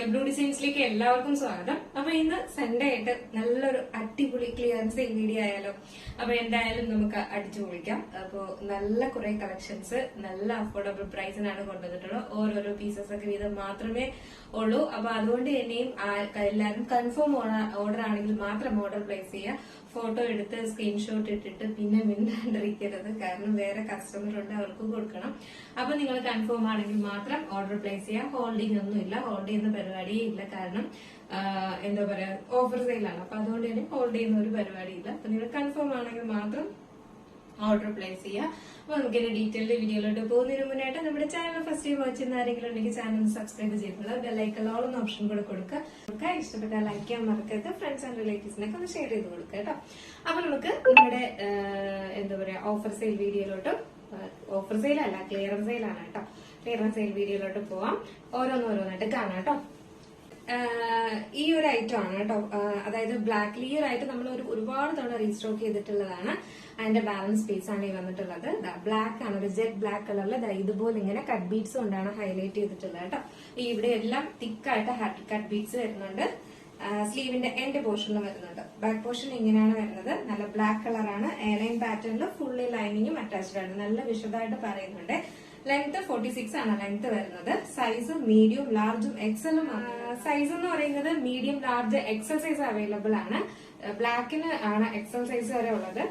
Royal blue ഡിസൈൻസിലേക്ക് എല്ലാവർക്കും സ്വാഗതം. അപ്പൊ ഇന്ന് സൺഡേ ആയിട്ട് നല്ലൊരു അടിപൊളി ക്ലിയറൻസ് വീഡിയോ ആയാലോ. അപ്പൊ എന്തായാലും നമുക്ക് അടിച്ചു പൊളിക്കാം. അപ്പൊ നല്ല കുറെ കളക്ഷൻസ് നല്ല അഫോർഡബിൾ പ്രൈസിനാണ് കൊണ്ടുവന്നിട്ടുള്ളത്. ഓരോരോ പീസസ് ഒക്കെ വീതം മാത്രമേ ഉള്ളൂ. അപ്പൊ അതുകൊണ്ട് തന്നെയും എല്ലാവരും കൺഫേം ഓർഡർ ആണെങ്കിൽ മാത്രം ഓർഡർ പ്ലേസ് ചെയ്യുക. ഫോട്ടോ എടുത്ത് സ്ക്രീൻഷോട്ട് ഇട്ടിട്ട് പിന്നെ മിണ്ടാണ്ടിരിക്കരുത്. കാരണം വേറെ കസ്റ്റമർ ഉണ്ട്, അവർക്ക് കൊടുക്കണം. അപ്പൊ നിങ്ങൾ കൺഫേം ആണെങ്കിൽ മാത്രം ഓർഡർ പ്ലേസ് ചെയ്യാം. ഹോൾഡിംഗ് ഒന്നുമില്ല, ഹോൾഡ് ചെയ്യുന്ന പരിപാടിയേ ഇല്ല. കാരണം എന്താ പറയാ, ഓഫർ സെയിലാണ്. അപ്പൊ അതുകൊണ്ട് തന്നെ ഹോൾഡ് ചെയ്യുന്ന ഒരു പരിപാടിയില്ല. അപ്പൊ നിങ്ങൾ കൺഫേം ആണെങ്കിൽ മാത്രം ഓർഡർ പ്ലേസ് ചെയ്യുക. അപ്പൊ നമുക്ക് ഡീറ്റെയിൽഡ് വീഡിയോയിലോട്ട് പോകുന്നതിന് മുന്നായിട്ട് നമ്മുടെ ചാനൽ ഫസ്റ്റ് ടൈം വാച്ച് ചെയ്യുന്ന ആരെങ്കിലും ഉണ്ടെങ്കിൽ ചാനൽ സബ്സ്ക്രൈബ് ചെയ്തിട്ടുള്ള ബെല്ലൈക്കൺ ഓൾ എന്ന ഓപ്ഷൻ കൂടെ കൊടുക്കുക. ഇഷ്ടപ്പെട്ടാൽ ലൈക്ക് ചെയ്യാൻ മറക്കരുത്. ഫ്രണ്ട്സ് ആൻഡ് റിലേറ്റീവ്സിനൊക്കെ ഒന്ന് ഷെയർ ചെയ്ത് കൊടുക്കുക കേട്ടോ. അപ്പൊ നമുക്ക് നമ്മുടെ എന്താ പറയാ ഓഫർ സെയിൽ വീഡിയോയിലോട്ട്, ഓഫർ സെയിൽ അല്ല ക്ലിയറൻസ് സെയിലാണ് കേട്ടോ. ക്ലിയറൻസ് സെയിൽ വീഡിയോയിലോട്ട് പോവാം. ഓരോന്നോരോന്നായിട്ട് കാണാം കേട്ടോ. ഈ ഒരു ഐറ്റം ആണ് കേട്ടോ. അതായത് ബ്ലാക്ക് ലിയർ ആയിട്ട് നമ്മൾ ഒരുപാട് തവണ റീസ്റ്റോക്ക് ചെയ്തിട്ടുള്ളതാണ്. അതിന്റെ ബാലൻസ് പീസ് ആണ് ഈ വന്നിട്ടുള്ളത്. ബ്ലാക്ക് ആണ്, ഒരു ജെറ്റ് ബ്ലാക്ക് കളറിൽ ഇതുപോലെ ഇങ്ങനെ കട്ട് ബീഡ്സ് കൊണ്ടാണ് ഹൈലൈറ്റ് ചെയ്തിട്ടുള്ളത് കേട്ടോ. ഇവിടെ എല്ലാം തിക്കായിട്ട് കട്ട് ബീഡ്സ് വരുന്നുണ്ട്. സ്ലീവിന്റെ എൻഡ് പോർഷനിൽ വരുന്നുണ്ട്. ബാക്ക് പോർഷൻ ഇങ്ങനെയാണ് വരുന്നത്. നല്ല ബ്ലാക്ക് കളറാണ്. എയർലൈൻ പാറ്റേണിൽ ഫുള്ളി ലൈനിങ്ങും അറ്റാച്ച്ഡ് ആണ്. നല്ല വിശദമായിട്ട് പറയുന്നുണ്ട്. ലെങ്ത് 46 ആണ് ലെങ്ത് വരുന്നത്. സൈസ് മീഡിയം ലാർജും എക്സലും. സൈസ് എന്ന് പറയുന്നത് medium large XL size available ആണ്. ബ്ലാക്കിന് ആണ് എക്സൽ സൈസ് വരെ ഉള്ളത്.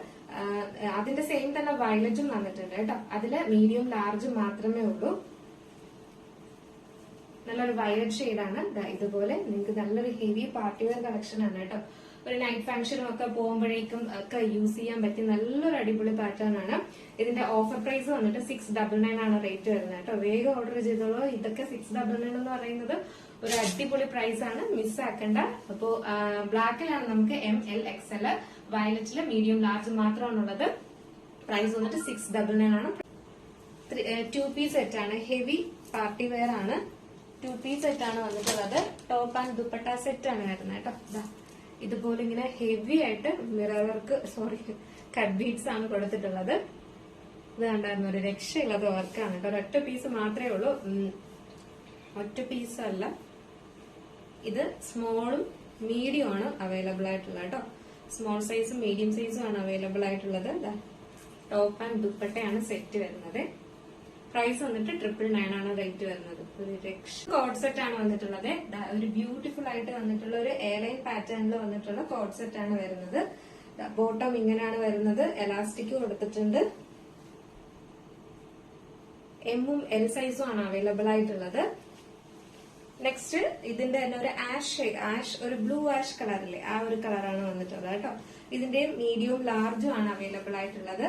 അതിന്റെ സെയിം തന്നെ വയലറ്റും വന്നിട്ടുണ്ട് കേട്ടോ. അതില് മീഡിയം ലാർജ് മാത്രമേ ഉള്ളൂ. നല്ലൊരു വയലറ്റ് ഷെയ്ഡാണ്. ഇതുപോലെ നിങ്ങൾക്ക് നല്ലൊരു ഹെവി പാർട്ടി വെയർ കളക്ഷൻ ആണ് കേട്ടോ. ഒരു നൈറ്റ് ഫംഗ്ഷനും ഒക്കെ പോകുമ്പോഴേക്കും ഒക്കെ യൂസ് ചെയ്യാൻ പറ്റിയ നല്ലൊരു അടിപൊളി പാറ്റേൺ ആണ്. ഇതിന്റെ ഓഫർ പ്രൈസ് വന്നിട്ട് 699 ആണ് റേറ്റ് വരുന്നത് കേട്ടോ. വേഗം ഓർഡർ ചെയ്തോളൂ. ഇതൊക്കെ 699 എന്ന് പറയുന്നത് ഒരു അടിപൊളി പ്രൈസ് ആണ്, മിസ്സാക്കണ്ട. അപ്പോ ബ്ലാക്കിലാണ് നമുക്ക് ML XL, വയലറ്റില് മീഡിയം ലാർജ് മാത്രമാണുള്ളത്. പ്രൈസ് വന്നിട്ട് 699 ആണ്. 2 പീസ് സെറ്റ് ആണ്. ഹെവി പാർട്ടി വെയർ ആണ്. 2 പീസ് സെറ്റ് ആണ് വന്നിട്ടുള്ളത്. ടോപ്പ് ആൻഡ് ദുപ്പട്ട സെറ്റ് ആണ് വരുന്നത് കേട്ടോ. ഇതുപോലെ ഇങ്ങനെ ഹെവി ആയിട്ട് മിറർ വർക്ക്, കട്ട് ബീഡ്സ് ആണ് കൊടുത്തിട്ടുള്ളത്. ഇത് കണ്ടായിരുന്നു, ഒരു രക്ഷയില്ലാത്ത വർക്കാണ് കേട്ടോ. ഒരൊറ്റ പീസ് മാത്രമേ ഉള്ളൂ. ഒറ്റ പീസ് അല്ല, ഇത് സ്മോളും മീഡിയം ആണ് അവൈലബിൾ ആയിട്ടുള്ളത് കേട്ടോ. സ്മോൾ സൈസും മീഡിയം സൈസും ആണ് അവൈലബിൾ ആയിട്ടുള്ളത്. ടോപ്പ് ആൻഡ് ദുപ്പട്ടയാണ് സെറ്റ് വരുന്നത്. പ്രൈസ് വന്നിട്ട് 999 ആണ് റേറ്റ് വരുന്നത്. ഒരു രക്ഷ കോഡ് സെറ്റ് ആണ് വന്നിട്ടുള്ളത്. ഒരു ബ്യൂട്ടിഫുൾ ആയിട്ട് വന്നിട്ടുള്ള ഒരു എയർലൈൻ പാറ്റേണിൽ വന്നിട്ടുള്ള കോഡ് സെറ്റ് ആണ് വരുന്നത്. ബോട്ടം ഇങ്ങനെയാണ് വരുന്നത്. എലാസ്റ്റിക് കൊടുത്തിട്ടുണ്ട്. എമ്മും എൽ സൈസും ആണ് അവൈലബിൾ ആയിട്ടുള്ളത്. നെക്സ്റ്റ് ഇതിന്റെ തന്നെ ഒരു ആഷ് ഒരു ബ്ലൂ ആഷ് കളറില്ലേ, ആ ഒരു കളറാണ് വന്നിട്ടുള്ളത് കേട്ടോ. ഇതിന്റെ മീഡിയവും ലാർജും ആണ് അവൈലബിൾ ആയിട്ടുള്ളത്.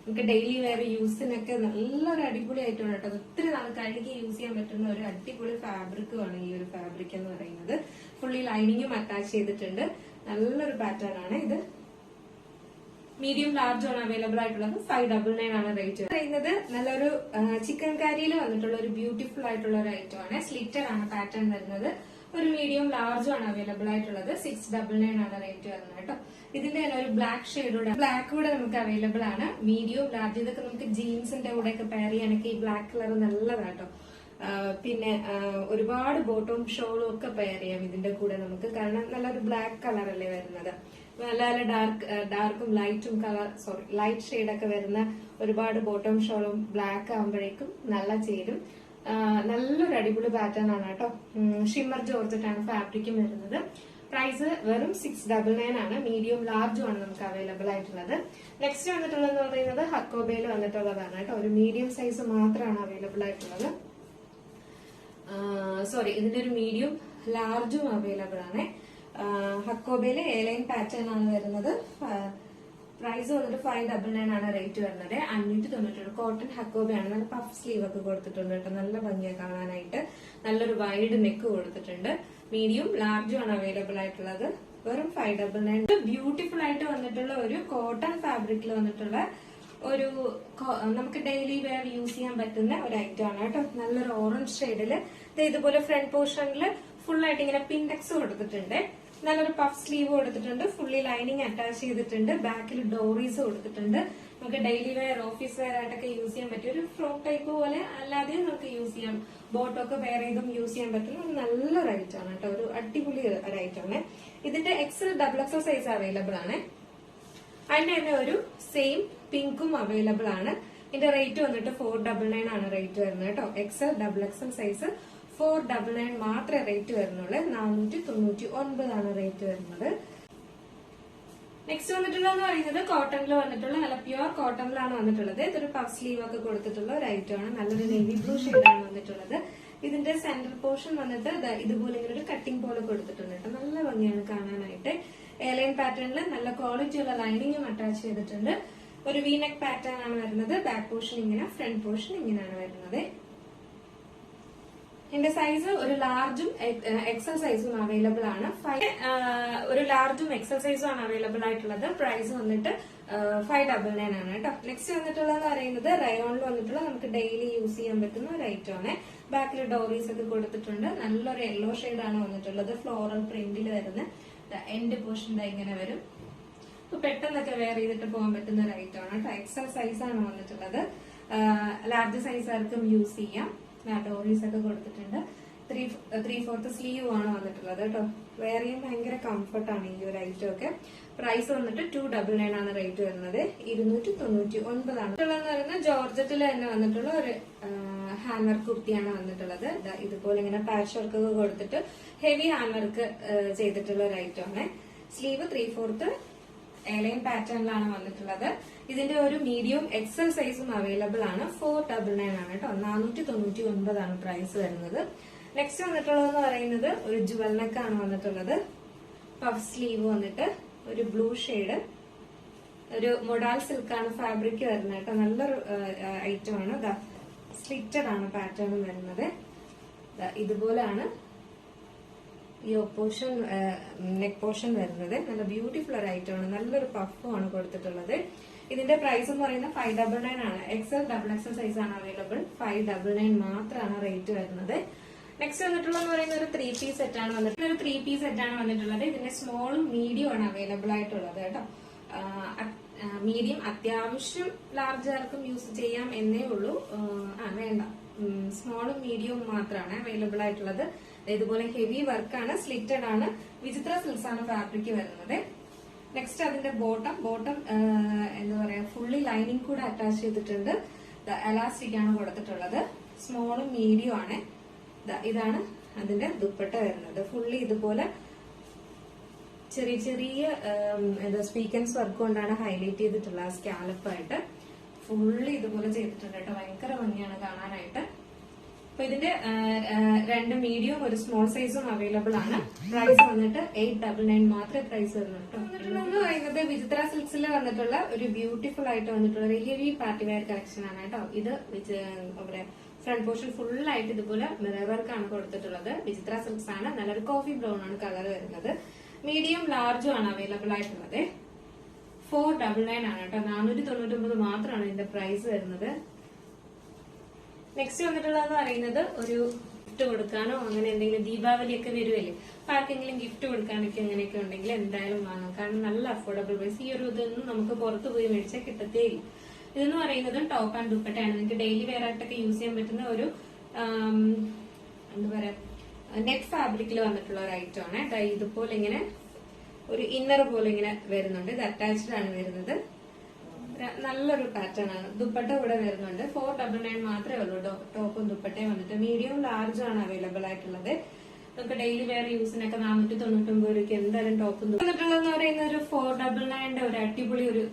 നമുക്ക് ഡെയിലി വെയർ യൂസിനൊക്കെ നല്ലൊരു അടിപൊളി ആയിട്ടാണ് കേട്ടോ. ഒത്തിരി നാൾ കഴുകി യൂസ് ചെയ്യാൻ പറ്റുന്ന ഒരു അടിപൊളി ഫാബ്രിക്കുമാണ് ഈ ഒരു ഫാബ്രിക് എന്ന് പറയുന്നത്. ഫുള്ളി ലൈനിങ്ങും അറ്റാച്ച് ചെയ്തിട്ടുണ്ട്. നല്ലൊരു പാറ്റേൺ ആണ് ഇത്. മീഡിയം ലാർജ് ആണ് അവൈലബിൾ ആയിട്ടുള്ളത്. 599 ആണ് റേറ്റ് പറയുന്നത്. നല്ലൊരു ചിക്കൻ കാരിയിൽ വന്നിട്ടുള്ള ഒരു ബ്യൂട്ടിഫുൾ ആയിട്ടുള്ള ഒരു ഐറ്റം ആണ്. സ്ലിറ്റർ ആണ് പാറ്റേൺ വരുന്നത്. ഒരു മീഡിയം ലാർജും ആണ് അവൈലബിൾ ആയിട്ടുള്ളത്. 699 ആണ് റേറ്റ് വരുന്നത് കേട്ടോ. ഇതിന്റെ തന്നെ ഒരു ബ്ലാക്ക് ഷെയ്ഡൂടെ, ബ്ലാക്ക് കൂടെ നമുക്ക് അവൈലബിൾ ആണ്. മീഡിയം ലാർജ്, ഇതൊക്കെ നമുക്ക് ജീൻസിന്റെ കൂടെ ഒക്കെ പെയർ ചെയ്യാനൊക്കെ ഈ ബ്ലാക്ക് കളർ നല്ലതാട്ടോ. പിന്നെ ഒരുപാട് ബോട്ടവും ഷോളും ഒക്കെ പെയർ ചെയ്യാം ഇതിന്റെ കൂടെ നമുക്ക്. കാരണം നല്ലൊരു ബ്ലാക്ക് കളർ അല്ലേ വരുന്നത്. നല്ല നല്ല ഡാർക്കും ലൈറ്റും ലൈറ്റ് ഷെയ്ഡൊക്കെ വരുന്ന ഒരുപാട് ബോട്ടം ഷോളും ബ്ലാക്ക് ആകുമ്പോഴേക്കും നല്ല ചേരും. നല്ലൊരു അടിപൊളി പാറ്റേൺ ആണ് കേട്ടോ. ഷിമ്മർ ജോർജറ്റാണ് ഫാബ്രിക്കും വരുന്നത്. പ്രൈസ് വെറും 699 ആണ്. മീഡിയം ലാർജും ആണ് നമുക്ക് അവൈലബിൾ ആയിട്ടുള്ളത്. നെക്സ്റ്റ് വന്നിട്ടുള്ളതെന്ന് പറയുന്നത് ഹക്കോബയിൽ വന്നിട്ടുള്ളതാണ് കേട്ടോ. ഒരു മീഡിയം സൈസ് മാത്രമാണ് അവൈലബിൾ ആയിട്ടുള്ളത്. ഇതിന്റെ ഒരു മീഡിയം ലാർജും അവൈലബിൾ ആണ്. ഹക്കോബയിലെ എയർലൈൻ പാറ്റേൺ ആണ് വരുന്നത്. പ്രൈസ് വന്നിട്ട് 599 ആണ് റേറ്റ് വരുന്നത്. 590 കോട്ടൺ ഹക്കോബയാണ്. നല്ല പഫ് സ്ലീവ് ഒക്കെ കൊടുത്തിട്ടുണ്ട് കേട്ടോ. നല്ല ഭംഗിയാണ് കാണാനായിട്ട്. നല്ലൊരു വൈഡ് നെക്ക് കൊടുത്തിട്ടുണ്ട്. മീഡിയം ലാർജും ആണ് അവൈലബിൾ ആയിട്ടുള്ളത്. വെറും 599. ബ്യൂട്ടിഫുൾ ആയിട്ട് വന്നിട്ടുള്ള ഒരു കോട്ടൺ ഫാബ്രിക്കിൽ വന്നിട്ടുള്ള ഒരു നമുക്ക് ഡെയിലി വെയർ യൂസ് ചെയ്യാൻ പറ്റുന്ന ഒരു ഐറ്റം ആണ് കേട്ടോ. നല്ലൊരു ഓറഞ്ച് ഷെയ്ഡില് ഇതുപോലെ ഫ്രണ്ട് പോർഷനിൽ ഫുൾ ആയിട്ട് ഇങ്ങനെ പിൻഡെക്സ് കൊടുത്തിട്ടുണ്ട്. നല്ലൊരു പഫ് സ്ലീവ് കൊടുത്തിട്ടുണ്ട്, ഫുള്ളി ലൈനിങ് അറ്റാച്ച് ചെയ്തിട്ടുണ്ട്, ബാക്കിൽ ഡോറീസ് കൊടുത്തിട്ടുണ്ട്. നമുക്ക് ഡെയിലി വെയർ, ഓഫീസ് വെയർ ആയിട്ടൊക്കെ യൂസ് ചെയ്യാൻ പറ്റിയ ഒരു ഫ്രോക്ക് ടൈപ്പ് പോലെ അല്ലാതെ നമുക്ക് യൂസ് ചെയ്യാം. ബോട്ടൊക്കെ വേറെ ചെയ്തും യൂസ് ചെയ്യാൻ പറ്റുന്ന ഒരു നല്ലൊരു ഐറ്റം ആണ് കേട്ടോ, ഒരു അടിപൊളി ഒരു ഐറ്റം ആണ്. ഇതിന്റെ XL, XXL സൈസ് അവൈലബിൾ ആണ്. അതിന്റെ തന്നെ ഒരു സെയിം പിങ്കും അവൈലബിൾ ആണ്. ഇതിന്റെ റേറ്റ് വന്നിട്ട് 499 ആണ് റേറ്റ് വരുന്നത് കേട്ടോ. XL, XXL സൈസ് 499 മാത്രമേ റേറ്റ് വരുന്നുള്ളൂ. 499 ആണ് റേറ്റ് വരുന്നത്. നെക്സ്റ്റ് വന്നിട്ടുള്ളതെന്ന് പറയുന്നത് കോട്ടണിൽ വന്നിട്ടുള്ള നല്ല പ്യുവർ കോട്ടണിലാണ് വന്നിട്ടുള്ളത്. ഇതൊരു പഫ് സ്ലീവ് ഒക്കെ കൊടുത്തിട്ടുള്ള ഒരു ഐറ്റം ആണ്. നല്ലൊരു നേവി ബ്ലൂ ഷെയ്ഡാണ് വന്നിട്ടുള്ളത്. ഇതിന്റെ സെന്റർ പോർഷൻ വന്നിട്ട് ഇതുപോലെ ഇങ്ങനെ ഒരു കട്ടിംഗ് പോലെ കൊടുത്തിട്ടുണ്ട് കേട്ടോ. നല്ല ഭംഗിയാണ് കാണാനായിട്ട്. എയർലൈൻ പാറ്റേണിൽ നല്ല ക്വാളിറ്റി ഉള്ള ലൈനിങ്ങും അറ്റാച്ച് ചെയ്തിട്ടുണ്ട്. ഒരു വി നെക്ക് പാറ്റേൺ ആണ് വരുന്നത്. ബാക്ക് പോർഷൻ ഇങ്ങനെ, ഫ്രണ്ട് പോർഷൻ ഇങ്ങനെയാണ് വരുന്നത്. ഇതിന്റെ സൈസ് ഒരു ലാർജും XL സൈസും അവൈലബിൾ ആണ്. ഒരു ലാർജും XL സൈസും ആണ് അവൈലബിൾ ആയിട്ടുള്ളത്. പ്രൈസ് വന്നിട്ട് 599 ആണ് കേട്ടോ. നെക്സ്റ്റ് വന്നിട്ടുള്ളതെന്ന് പറയുന്നത് റയോണിൽ വന്നിട്ടുള്ള നമുക്ക് ഡെയിലി യൂസ് ചെയ്യാൻ പറ്റുന്ന ഒരു ഐറ്റം ആണ്. ബാക്കിൽ ഡോറീസ് ഒക്കെ കൊടുത്തിട്ടുണ്ട്. നല്ലൊരു യെല്ലോ ഷെയ്ഡ് ആണ് വന്നിട്ടുള്ളത്. ഫ്ലോറൽ പ്രിന്റിൽ വരുന്ന എൻഡ് പോർഷൻ ഇങ്ങനെ വരും. അപ്പൊ പെട്ടെന്നൊക്കെ വെയർ ചെയ്തിട്ട് പോകാൻ പറ്റുന്ന ഒരു ഐറ്റം ആണ് കേട്ടോ. XL സൈസ് ആണ് വന്നിട്ടുള്ളത്. ലാർജ് സൈസ് ആർക്കും യൂസ് ചെയ്യാം. ഡോറീസ് ഒക്കെ കൊടുത്തിട്ടുണ്ട്. 3/4 സ്ലീവ് ആണ് വന്നിട്ടുള്ളത് കേട്ടോ. വെയർ ചെയ്യാൻ ഭയങ്കര കംഫർട്ടാണ് ഈ ഒരു ഐറ്റം ഒക്കെ. പ്രൈസ് വന്നിട്ട് 299 ആണ് റേറ്റ് വരുന്നത്. 299 ആണ്. പറയുന്നത് ജോർജറ്റിൽ തന്നെ വന്നിട്ടുള്ള ഒരു ഹാൻഡ് വർക്ക് കുർത്തിയാണ് വന്നിട്ടുള്ളത്. ഇതുപോലെ ഇങ്ങനെ പാച്ച് വർക്ക് ഒക്കെ കൊടുത്തിട്ട് ഹെവി ഹാൻഡ് വർക്ക് ചെയ്തിട്ടുള്ള ഒരു ഐറ്റം ആണ്. സ്ലീവ് 3/4 എയർലൈൻ പാറ്റേണിലാണ് വന്നിട്ടുള്ളത്. ഇതിന്റെ ഒരു മീഡിയം XL സൈസും അവൈലബിൾ ആണ്. 499 ആണ് കേട്ടോ. 499 ആണ് പ്രൈസ് വരുന്നത്. നെക്സ്റ്റ് വന്നിട്ടുള്ളതെന്ന് പറയുന്നത് ഒരു ജുവൽ നെക്ക് ആണ് വന്നിട്ടുള്ളത്. പഫ് സ്ലീവ് വന്നിട്ട് ഒരു ബ്ലൂ ഷെയ്ഡ്, ഒരു മൊഡാൽ സിൽക്ക് ആണ് ഫാബ്രിക് വരുന്നത് കേട്ടോ. നല്ലൊരു ഐറ്റം ആണ്. സ്ലിറ്റഡ് ആണ് പാറ്റേൺ വരുന്നത്. ഇതുപോലെയാണ് ഈ പോർഷൻ, നെക്ക് പോർഷൻ വരുന്നത്. നല്ല ബ്യൂട്ടിഫുൾ ഒരു ഐറ്റം ആണ്. നല്ലൊരു പഫും ആണ് കൊടുത്തിട്ടുള്ളത്. ഇതിന്റെ പ്രൈസ് എന്ന് പറയുന്നത് 599 ആണ്. XL, XXL സൈസ് ആണ് അവൈലബിൾ. 599 മാത്രമാണ് റേറ്റ് വരുന്നത്. നെക്സ്റ്റ് വന്നിട്ടുള്ളതെന്ന് പറയുന്നത് ഒരു 3 പീസ് സെറ്റ് ആണ് വന്നിട്ടുള്ളത്. ഒരു 3 പീസ് സെറ്റ് ആണ് വന്നിട്ടുള്ളത്. ഇതിന്റെ സ്മോളും മീഡിയം ആണ് അവൈലബിൾ ആയിട്ടുള്ളത് കേട്ടോ. മീഡിയം അത്യാവശ്യം ലാർജ് ആർക്കും യൂസ് ചെയ്യാം എന്നേ ഉള്ളൂ. വേണ്ട, സ്മോളും മീഡിയവും മാത്രമാണ് അവൈലബിൾ ആയിട്ടുള്ളത്. ഇതുപോലെ ഹെവി വർക്കാണ്, സ്ലിറ്റഡ് ആണ്, വിചിത്ര സിൽക്സ് ആണ് ഫാബ്രിക് വരുന്നത്. നെക്സ്റ്റ് അതിന്റെ ബോട്ടം എന്താ പറയാ, ഫുള്ളി ലൈനിങ് കൂടെ അറ്റാച്ച് ചെയ്തിട്ടുണ്ട്. എലാസ്റ്റിക് ആണ് കൊടുത്തിട്ടുള്ളത്. സ്മോളും മീഡിയം ആണ്. ഇതാണ് അതിന്റെ ദുപ്പട്ട വരുന്നത്. ഫുള്ളി ഇതുപോലെ ചെറിയ ചെറിയ എന്താ സ്വീക്കൻസ് വർക്ക് കൊണ്ടാണ് ഹൈലൈറ്റ് ചെയ്തിട്ടുള്ളത്. സ്കാലപ്പായിട്ട് ഫുള്ളി ഇതുപോലെ ചെയ്തിട്ടുണ്ട് കേട്ടോ. ഭയങ്കര ഭംഗിയാണ് കാണാനായിട്ട്. അപ്പൊ ഇതിന്റെ 2 മീഡിയം ഒരു സ്മോൾ സൈസും അവൈലബിൾ ആണ്. പ്രൈസ് വന്നിട്ട് 899 മാത്രമേ പ്രൈസ് വരുന്നുള്ളൂ. എന്ന് പറയുന്നത് വിചിത്ര സിൽക്സിൽ വന്നിട്ടുള്ള ഒരു ബ്യൂട്ടിഫുൾ ആയിട്ട് വന്നിട്ടുള്ള ഒരു ഹെവി പാർട്ടി വെയർ കളക്ഷൻ ആണ് കേട്ടോ. ഇത് ഫ്രണ്ട് പോർഷൻ ഫുൾ ആയിട്ട് ഇതുപോലെ മിറർ വർക്ക് ആണ് കൊടുത്തിട്ടുള്ളത്. വിചിത്ര സിൽക്സ് ആണ്. നല്ലൊരു കോഫി ബ്രൗൺ ആണ് കളർ വരുന്നത്. മീഡിയം ലാർജും ആണ് അവൈലബിൾ ആയിട്ടുള്ളത്. 499 ആണ് കേട്ടോ. 499 മാത്രമാണ് ഇതിന്റെ പ്രൈസ് വരുന്നത്. നെക്സ്റ്റ് വന്നിട്ടുള്ളതെന്ന് പറയുന്നത് ഒരു ഗിഫ്റ്റ് കൊടുക്കാനോ അങ്ങനെ എന്തെങ്കിലും ദീപാവലിയൊക്കെ വരുമല്ലേ, അപ്പൊ ആർക്കെങ്കിലും ഗിഫ്റ്റ് കൊടുക്കാനൊക്കെ അങ്ങനെയൊക്കെ ഉണ്ടെങ്കിൽ എന്തായാലും വാങ്ങാം. കാരണം നല്ല അഫോർഡബിൾ പ്രൈസ്. ഈ ഒരു ഇതൊന്നും നമുക്ക് പുറത്ത് പോയി മേടിച്ചാൽ കിട്ടത്തേ ഇല്ല. ഇതെന്ന് പറയുന്നത് ടോപ്പ് ആൻഡ് ദുപ്പട്ടയാണ്. നിങ്ങൾക്ക് ഡെയിലി വെയർ ആയിട്ടൊക്കെ യൂസ് ചെയ്യാൻ പറ്റുന്ന ഒരു എന്താ പറയാ, നെറ്റ് ഫാബ്രിക്കിൽ വന്നിട്ടുള്ള ഒരു ഐറ്റം ആണ്. ഇതുപോലെ ഇങ്ങനെ ഒരു ഇന്നർ പോലെ ഇങ്ങനെ വരുന്നുണ്ട്. ഇത് അറ്റാച്ച്ഡ് ആണ് വരുന്നത്. നല്ലൊരു പാറ്റേൺ ആണ്. ദുപ്പട്ട ഇവിടെ വരുന്നുണ്ട്. 499 മാത്രമേ ഉള്ളൂ. ടോപ്പും ദുപ്പട്ടയും വന്നിട്ട് മീഡിയം ലാർജ് ആണ് അവൈലബിൾ ആയിട്ടുള്ളത്. നമുക്ക് ഡെയിലി വെയർ യൂസിനൊക്കെ 499 രൂപയ്ക്ക് എന്തായാലും ടോപ്പും വന്നിട്ടുള്ളതെന്ന് പറയുന്ന ഒരു 499 ഒരു അടിപൊളി ഒരു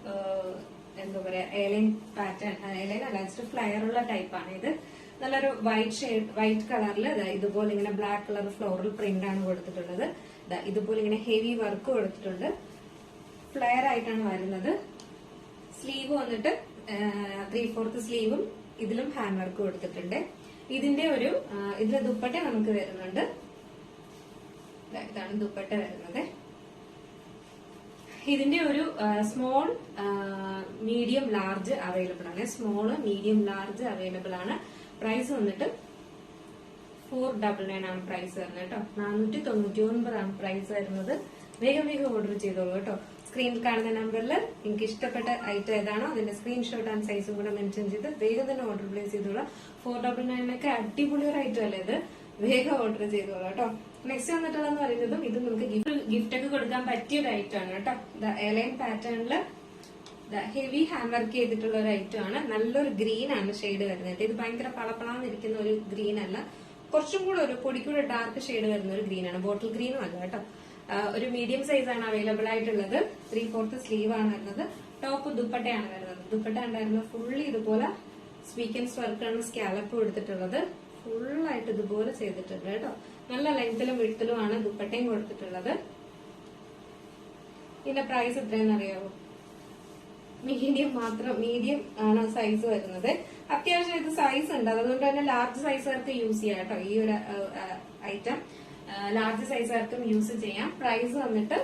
എന്താ പറയാ എയർലൈൻ പാറ്റേൺ, എയർലൈൻ അല്ല, ഫ്ലയർ ഉള്ള ടൈപ്പാണ് ഇത്. നല്ലൊരു വൈറ്റ് കളറിൽ ഇതുപോലെ ഇങ്ങനെ ബ്ലാക്ക് കളർ ഫ്ലോറൽ പ്രിന്റ് ആണ് കൊടുത്തിട്ടുള്ളത്. ഇതുപോലെ ഇങ്ങനെ ഹെവി വർക്ക് കൊടുത്തിട്ടുണ്ട്. ഫ്ലയർ ആയിട്ടാണ് വരുന്നത്. സ്ലീവ് വന്നിട്ട് 3/4 സ്ലീവും ഇതിലും ഹാൻഡ് വർക്ക് കൊടുത്തിട്ടുണ്ട്. ഇതിന്റെ ദുപ്പട്ട നമുക്ക് വരുന്നുണ്ട്. ഇതാണ് ദുപ്പട്ട വരുന്നത്. ഇതിന്റെ ഒരു സ്മോൾ, മീഡിയം, ലാർജ് അവൈലബിൾ ആണ്. സ്മോള്, മീഡിയം, ലാർജ് അവൈലബിൾ ആണ്. പ്രൈസ് വന്നിട്ട് 499 ആണ് പ്രൈസ് വരുന്നത് കേട്ടോ. 499 ആണ് പ്രൈസ് വരുന്നത്. വേഗം വേഗം ഓർഡർ ചെയ്തോളൂ കേട്ടോ. സ്ക്രീനിൽ കാണുന്ന നമ്പറിൽ നിങ്ങൾക്ക് ഇഷ്ടപ്പെട്ട ഐറ്റം ഏതാണോ അതിന്റെ സ്ക്രീൻഷോട്ട് ആൻഡ് സൈസും കൂടെ മെൻഷൻ ചെയ്ത് വേഗം തന്നെ ഓർഡർ പ്ലേസ് ചെയ്തോളാം. 499 അടിപൊളി ഒരു ഐറ്റം അല്ലേ ഇത്, വേഗം ഓർഡർ ചെയ്തോളാം കേട്ടോ. നെക്സ്റ്റ് വന്നിട്ടുള്ളതെന്ന് പറയുന്നതും ഇത് നമുക്ക് ഗിഫ്റ്റ് ഒക്കെ കൊടുക്കാൻ പറ്റിയ ഒരു ഐറ്റം ആണ് കേട്ടോ. എയർലൈൻ പാറ്റേണില് ഹെവി ഹാൻഡ് വർക്ക് ചെയ്തിട്ടുള്ള ഒരു ഐറ്റം ആണ്. നല്ലൊരു ഗ്രീൻ ആണ് ഷെയ്ഡ് വരുന്നത്. ഇത് ഭയങ്കര പളപ്പളാന്നിരിക്കുന്ന ഒരു ഗ്രീൻ അല്ല, കുറച്ചും കൂടെ ഒരു പൊടിക്കൂടെ ഡാർക്ക് ഷെയ്ഡ് വരുന്ന ഒരു ഗ്രീൻ ആണ്. ബോട്ടിൽ ഗ്രീനും അല്ല കേട്ടോ. ഒരു മീഡിയം സൈസ് ആണ് അവൈലബിൾ ആയിട്ടുള്ളത്. 3/4 സ്ലീവ് ആണ് വരുന്നത്. ടോപ്പ് ദുപ്പട്ടയാണ് വരുന്നത്. ദുപ്പട്ട ഉണ്ടായിരുന്നത് ഫുള്ളി ഇതുപോലെ സ്വീക്കൻസ് വർക്കാണ് സ്കാലപ്പ് കൊടുത്തിട്ടുള്ളത്. ഫുള്ളായിട്ട് ഇതുപോലെ ചെയ്തിട്ടുണ്ട് കേട്ടോ. നല്ല ലെങ്ത്തിലും വിഡ്ത്തിലുമാണ് ദുപ്പട്ടയും കൊടുത്തിട്ടുള്ളത്. ഇതിന്റെ പ്രൈസ് എത്രയെന്ന് അറിയാവോ? മീഡിയം മാത്രം, മീഡിയം ആണ് സൈസ് വരുന്നത്. അത്യാവശ്യം ഇത് സൈസ് ഉണ്ട്, അതുകൊണ്ട് തന്നെ ലാർജ് സൈസുകാർക്ക് യൂസ് ചെയ്യാം കേട്ടോ. ഈ ഒരു ഐറ്റം ലാർജ് സൈസുകാർക്കും യൂസ് ചെയ്യാം. പ്രൈസ് വന്നിട്ട്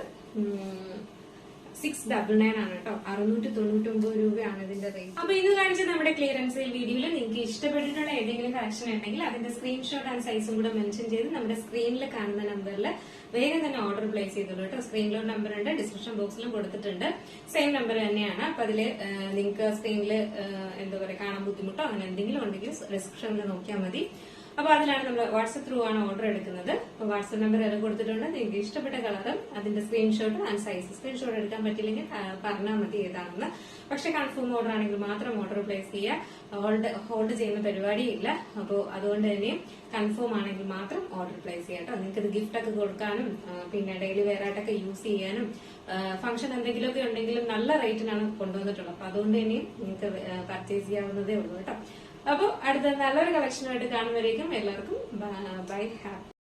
699 ആണ് കേട്ടോ. 699 രൂപയാണ് ഇതിന്റെ റേറ്റ്. അപ്പൊ ഇത് കാണിച്ച നമ്മുടെ ക്ലിയറൻസ് സെയിൽ വീഡിയോയിൽ നിങ്ങൾക്ക് ഇഷ്ടപ്പെട്ടിട്ടുള്ള ഏതെങ്കിലും കളക്ഷൻ ഉണ്ടെങ്കിൽ അതിന്റെ സ്ക്രീൻഷോട്ട് ആൻഡ് സൈസും കൂടെ മെൻഷൻ ചെയ്ത് നമ്മുടെ സ്ക്രീനിൽ കാണുന്ന നമ്പറിൽ വേഗം തന്നെ ഓർഡർ പ്ലേസ് ചെയ്തോളൂ കേട്ടോ. സ്ക്രീനിലും നമ്പർ ഉണ്ട്, ഡിസ്ക്രിപ്ഷൻ ബോക്സിലും കൊടുത്തിട്ടുണ്ട്. സെയിം നമ്പർ തന്നെയാണ്. അപ്പൊ അതില് നിങ്ങൾക്ക് സ്ക്രീനിൽ എന്താ പറയുക കാണാൻ ബുദ്ധിമുട്ടോ അങ്ങനെ എന്തെങ്കിലും ഉണ്ടെങ്കിൽ ഡിസ്ക്രിപ്ഷനിൽ നോക്കിയാൽ മതി. അപ്പൊ അതിലാണ് നമ്മൾ വാട്സ്ആപ്പ് ത്രൂ ആണ് ഓർഡർ എടുക്കുന്നത്. അപ്പൊ വാട്സ്ആപ്പ് നമ്പർ എല്ലാം കൊടുത്തിട്ടുണ്ട്. നിങ്ങൾക്ക് ഇഷ്ടപ്പെട്ട കളറും അതിന്റെ സ്ക്രീൻഷോട്ട് ആൻഡ് സൈസ്. സ്ക്രീൻഷോട്ട് എടുക്കാൻ പറ്റില്ലെങ്കിൽ പറഞ്ഞാൽ മതി ഏതാണെന്ന്. പക്ഷെ കൺഫേം ഓർഡർ ആണെങ്കിൽ മാത്രം ഓർഡർ പ്ലേസ് ചെയ്യുക. ഹോൾഡ് ചെയ്യുന്ന പരിപാടിയില്ല. അപ്പോൾ അതുകൊണ്ട് തന്നെ കൺഫേം ആണെങ്കിൽ മാത്രം ഓർഡർ പ്ലേസ് ചെയ്യാം കേട്ടോ. നിങ്ങൾക്ക് ഇത് ഗിഫ്റ്റ് ഒക്കെ കൊടുക്കാനും പിന്നെ ഡെയിലി വെയർ ആയിട്ടൊക്കെ യൂസ് ചെയ്യാനും ഫംഗ്ഷൻ എന്തെങ്കിലുമൊക്കെ ഉണ്ടെങ്കിലും നല്ല റേറ്റിനാണ് കൊണ്ടുവന്നിട്ടുള്ളത്. അപ്പൊ അതുകൊണ്ട് തന്നെ നിങ്ങൾക്ക് പർച്ചേസ് ചെയ്യാവുന്നതേ ഉള്ളൂ കേട്ടോ. അപ്പോൾ അടുത്ത നല്ലൊരു കളക്ഷനുമായിട്ട് കാണുമ്പോഴേക്കും എല്ലാവർക്കും ബൈ ഹാപ്പി.